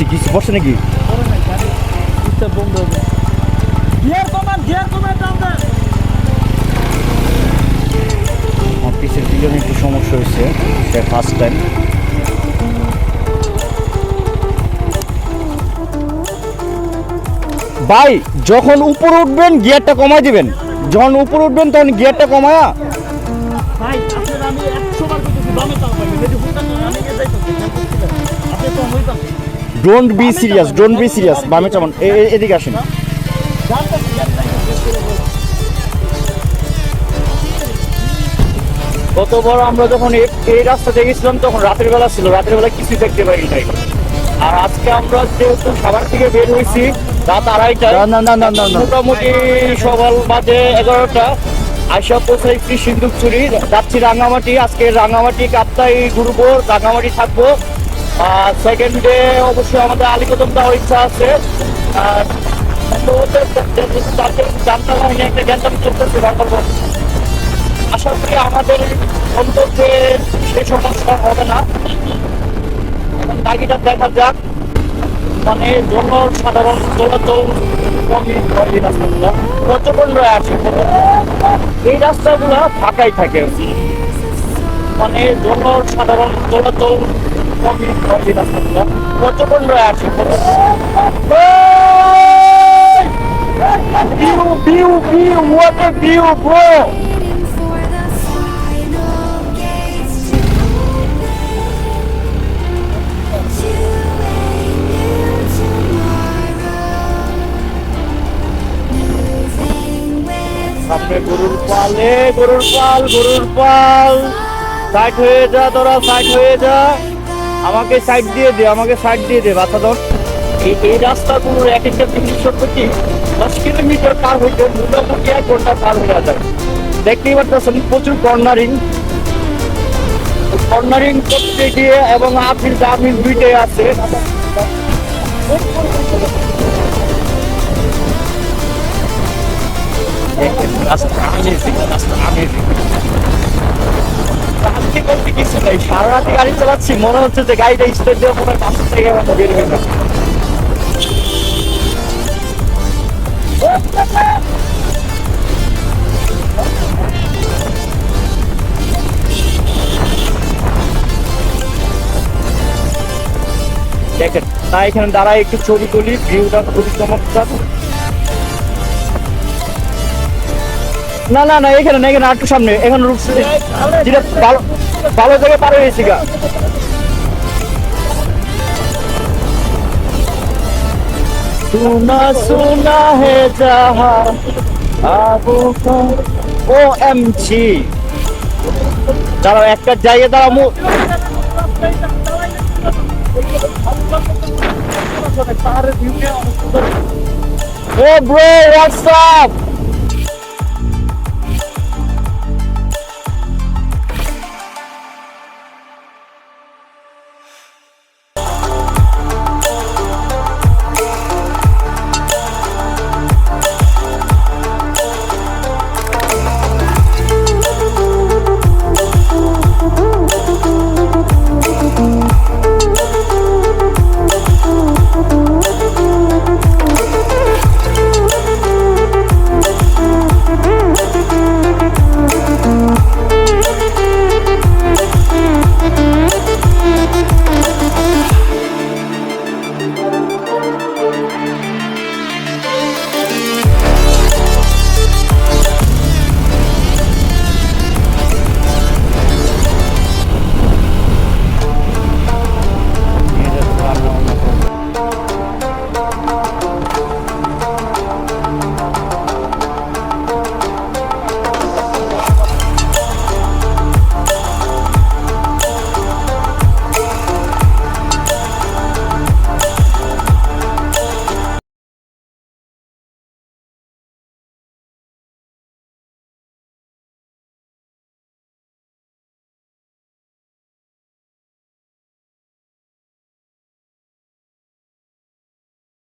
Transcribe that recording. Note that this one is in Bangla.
কি বসে নাকি? পিসের পিছনে একটু সমস্যা হয়েছে, সে ফার্স্ট টাইম। ভাই যখন উপরে উঠবেন গিয়ারটা কমাই দিবেন, যখন উপরে উঠবেন তখন গিয়ারটা কমায়া। ডোন্ট বি সিরিয়াস বামে চামান, এদিকে আসেন। গতবার আমরা যখন এই রাস্তা দেখেছিলাম তখন রাতের বেলা ছিল, রাতের বেলা কিছুই দেখতে পারি নাই। আর আজকে আমরা যেহেতু সাভার থেকে বের হয়েছি রাত 2:30, মোটামুটি সকাল বাজে 11টা, আইসা পৌঁছাইছি সিন্দুকচুরি, যাচ্ছি রাঙামাটি। আজকে রাঙামাটি কাপ্তাই ঘুরবো, রাঙামাটি থাকবো। সেকেন্ড ডে অবশ্যই আমাদের আলীকদম যাওয়ার ইচ্ছা আছে। জানতাম হয়নি, একটা জ্ঞান চলতেছে। আশা করি আমাদের গন্তব্যে সে সমস্যা হবে না। এখন বাকিটা দেখা যাক। মানে জনসাধারণ চলাচল কমই হয় এই রাস্তাগুলো, পর্যটনরা আসে, এই রাস্তাগুলো ফাঁকাই থাকে। মানে জনসাধারণ চলাচল কমই হয় এই রাস্তাগুলো, পর্যটনরা আসে। What a view, bro! সামনে গরুর পাল। সাইড হয়ে যা তোরা, সাইড হয়ে যা। আমাকে সাইড দিয়ে দে বাচ্চা ধর। এই রাস্তাগুলোর এক একটা প্রতি 10 কিলোমিটার পার হইতে মোটামুটি 1 ঘন্টা পার হয়ে যায়। দেখতেই পাচ্ছেন প্রচুর কর্নারিং করতে গিয়ে, এবং আপিল দুইটাই আছে। সারা রাতে গাড়ি চালাচ্ছি, মনে হচ্ছে যে গাড়িটা স্টার্ট দিয়ে মনে হয় পাশে থেকে বের হয়ে যাবে। দেখেন, তাই এখানে দাঁড়ায় একটু ছবি তুলি, ভিউটা খুবই চমৎকার। না এখানে না, এখানে একটু সামনে, এখানে যেটা ভালো জায়গায় পার হয়েছি গা। সুনা হে জাহা আবু OMG। দাঁড়াও, একটা জায়গায় দাঁড়াবো। Hey bro, what's up?